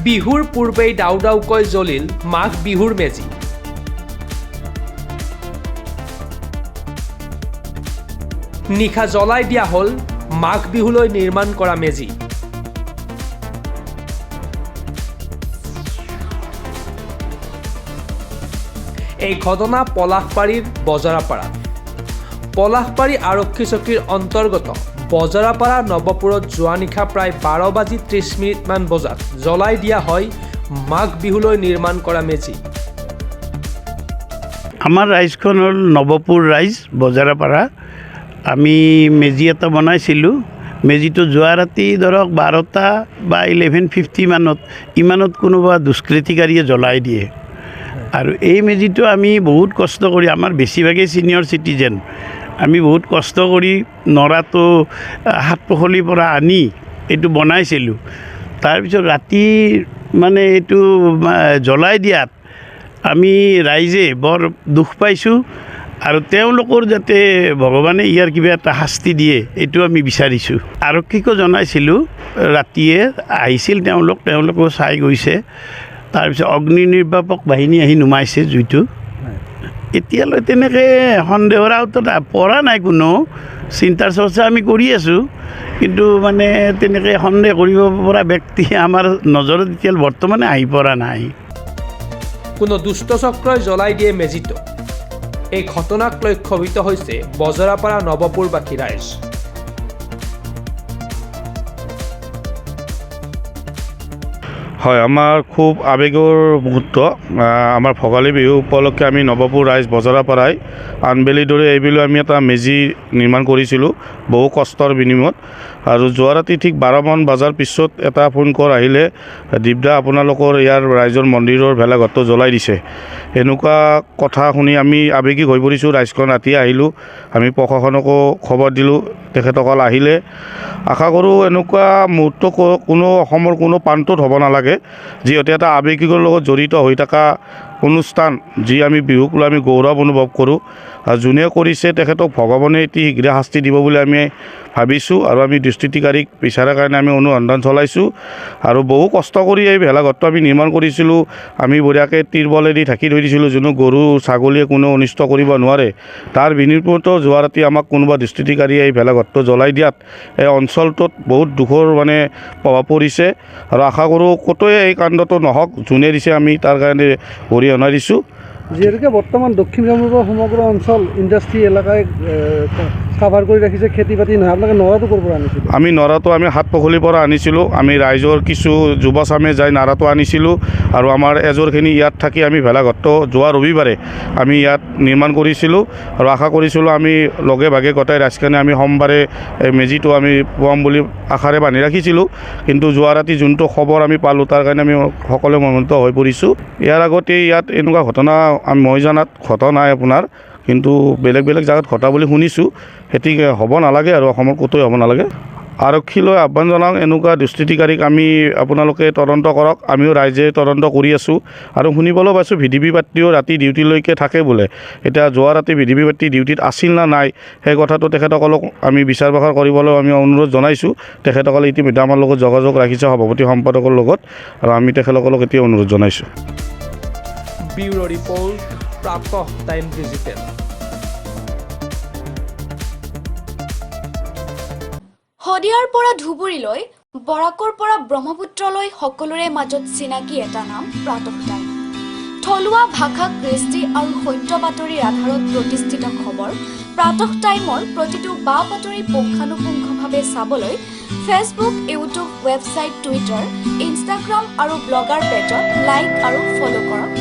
বিহুৰ পূৰ্বেই ডাউ ডাউকৈ জ্বলিল মাঘ বিহুৰ মেজি। নিশা জ্বলাই দিয়া হ'ল মাঘ বিহুলৈ নিৰ্মাণ কৰা মেজি। এই ঘটনা পলাশবাৰীৰ বজৰাপাৰা। পলাশবাৰী আৰক্ষী চকীৰ অন্তৰ্গত বজৰাপাৰা নৱপুৰত যোৱা নিশা প্ৰায় 12:30 বজাত জ্বলাই দিয়া হয় মাঘ বিহুলৈ নিৰ্মাণ কৰা মেজি। আমাৰ ৰাইজখন হ'ল নৱপুৰ ৰাইজ বজৰাপাৰা। আমি মেজি এটা বনাইছিলোঁ। মেজিটো যোৱা ৰাতি ধৰক 12টা বা 11:50 ইমানত কোনোবা দুষ্কৃতিকাৰীয়ে জ্বলাই দিয়ে। আৰু এই মেজিটো আমি বহুত কষ্ট কৰি, আমাৰ বেছিভাগেই ছিনিয়ৰ চিটিজেন, আমি বহুত কষ্ট কৰি নৰাটো হাটপখলিৰ পৰা আনি এইটো বনাইছিলোঁ। তাৰপিছত ৰাতি মানে এইটো জ্বলাই দিয়াত আমি ৰাইজে বৰ দুখ পাইছোঁ আৰু তেওঁলোকৰ যাতে ভগৱানে ইয়াৰ কিবা এটা শাস্তি দিয়ে এইটো আমি বিচাৰিছোঁ। আৰক্ষীকো জনাইছিলোঁ, ৰাতিয়ে আহিছিল তেওঁলোকো চাই গৈছে। তাৰপিছত অগ্নি নিৰ্বাপক বাহিনী আহি নুমাইছে জুইটো। এতিয়ালৈ তেনেকৈ সন্দেহৰ আওতাত পৰা নাই কোনো। চিন্তাৰ চৰ্চা আমি কৰি আছোঁ, কিন্তু মানে তেনেকৈ সন্দেহ কৰিব পৰা ব্যক্তি আমাৰ নজৰত এতিয়া বৰ্তমানে আহি পৰা নাই। কোনো দুষ্ট চক্ৰই জ্বলাই দিয়ে মেজিটো। এই ঘটনাক লৈ ক্ষোভিত হৈছে বজৰাপাৰা নৱপুৰবাসী ৰাইজ। হয়, আমাৰ খুব আৱেগৰ মুহূৰ্ত। আমাৰ ভোগালী বিহু উপলক্ষে আমি নৱপুৰ ৰাইজ বজৰাপাৰাই আনবেলিৰ দৰে এইবেলি আমি এটা মেজি নিৰ্মাণ কৰিছিলোঁ বহু কষ্টৰ বিনিময়ত। আৰু যোৱা ৰাতি ঠিক 12মান বজাৰ পিছত এটা ফোন কল আহিলে, দীপদা আপোনালোকৰ ইয়াৰ ৰাইজৰ মন্দিৰৰ ভেলাঘৰটো জ্বলাই দিছে। এনেকুৱা কথা শুনি আমি আৱেগিক হৈ পৰিছোঁ। ৰাইজখন ৰাতি আহিলোঁ, আমি প্ৰশাসনকো খবৰ দিলোঁ, তেখেতসকল আহিলে। আশা কৰোঁ এনেকুৱা মুহূৰ্ত কোনো অসমৰ কোনো প্ৰান্তত হ'ব নালাগে, যিহেতু এটা আৱেগিকৰ লগত জড়িত হৈ থকা অনুষ্ঠান, যি আমি বিহুক লৈ আমি গৌৰৱ অনুভৱ কৰোঁ। আৰু যোনে কৰিছে তেখেতক ভগৱানে অতি শীঘ্ৰে শাস্তি দিব বুলি আমি ভাবিছোঁ। আৰু আমি দুষ্কৃতিকাৰীক বিচাৰাৰ কাৰণে আমি অনুসন্ধান চলাইছোঁ। আৰু বহু কষ্ট কৰি এই ভেলাঘৰটো আমি নিৰ্মাণ কৰিছিলোঁ। আমি বঢ়িয়াকৈ তিৰবলেদি ঢাকি থৈ দিছিলোঁ, যোনো গৰু ছাগলীয়ে কোনো অনিষ্ট কৰিব নোৱাৰে। তাৰ বিনিময়তো যোৱা ৰাতি আমাক কোনোবা দুষ্কৃতিকাৰীয়ে এই ভেলাঘৰটো জ্বলাই দিয়াত এই অঞ্চলটোত বহুত দুখৰ মানে প্ৰভাৱ পৰিছে। আৰু আশা কৰোঁ ক'তোৱে এই কাণ্ডটো নহওক, যোনে দিছে আমি তাৰ কাৰণে অৰিহণা দিছোঁ। যিহেতুকে বৰ্তমান দক্ষিণ কামৰূপৰ সমগ্ৰ অঞ্চল ইণ্ডাষ্ট্ৰী এলেকাই কাভাৰ কৰি ৰাখিছে, খেতি বাতি নহয়, আপোনালোকে নৰাটো ক'ৰ পৰা আনিছিল? আমি নৰাটো আমি হাটপখলিৰ পৰা আনিছিলোঁ। আমি ৰাইজৰ কিছু যুৱচামে যাই নাৰাটো আনিছিলোঁ। আৰু আমাৰ এজৰখিনি ইয়াত থাকি আমি ভেলাঘৰটো যোৱা ৰবিবাৰে আমি ইয়াত নিৰ্মাণ কৰিছিলোঁ। আৰু আশা কৰিছিলোঁ আমি লগে ভাগে গোটেই ৰাইজখনে আমি সোমবাৰে মেজিটো আমি পুৱাম বুলি আশাৰে বান্ধি ৰাখিছিলোঁ। কিন্তু যোৱা ৰাতি যোনটো খবৰ আমি পালোঁ, তাৰ কাৰণে আমি সকলোৱে মৰ্মাহত হৈ পৰিছোঁ। ইয়াৰ আগতে ইয়াত এনেকুৱা ঘটনা মই জনাত ঘটা নাই আপোনাৰ, কিন্তু বেলেগ বেলেগ জেগাত ঘটা বুলি শুনিছোঁ। সেইটো হ'ব নালাগে আৰু অসমৰ ক'তোৱে হ'ব নালাগে। আৰক্ষীলৈ আহ্বান জনাওঁ, এনেকুৱা দুষ্কৃতিকাৰীক আমি আপোনালোকে তদন্ত কৰক। আমিও ৰাইজে তদন্ত কৰি আছোঁ। আৰু শুনিবলৈ পাইছোঁ ভিডিপি পাৰ্টিও ৰাতি ডিউটিলৈকে থাকে বোলে। এতিয়া যোৱা ৰাতি ভিডিপি পাৰ্টি ডিউটিত আছিল না নাই সেই কথাটো তেখেতসকলক আমি বিচাৰ বাখৰ কৰিবলৈ আমি অনুৰোধ জনাইছোঁ। তেখেতসকলে ইতিমধ্যে আমাৰ লগত যোগাযোগ ৰাখিছে সভাপতি সম্পাদকৰ লগত, আৰু আমি তেখেতসকলক এতিয়া অনুৰোধ জনাইছোঁ। Bureau report, Pratah time digital. শদিয়াৰ পৰা ধুবুৰীলৈ, বৰাকৰ পৰা ব্ৰহ্মপুত্ৰলৈ সকলোৰে মাজত চিনাকি এটা নাম প্ৰাতঃ টাইম। থলুৱা ভাষা, কৃষ্টি আৰু সত্য বাতৰিৰ আধাৰত প্ৰতিষ্ঠিত খবৰ প্ৰাতঃ টাইমৰ প্ৰতিটো বা বাতৰি পুংখানুপুংখভাৱে চাবলৈ Facebook, YouTube, website, Twitter, Instagram আৰু ব্লগাৰ পেজত লাইক আৰু ফ'ল' কৰক।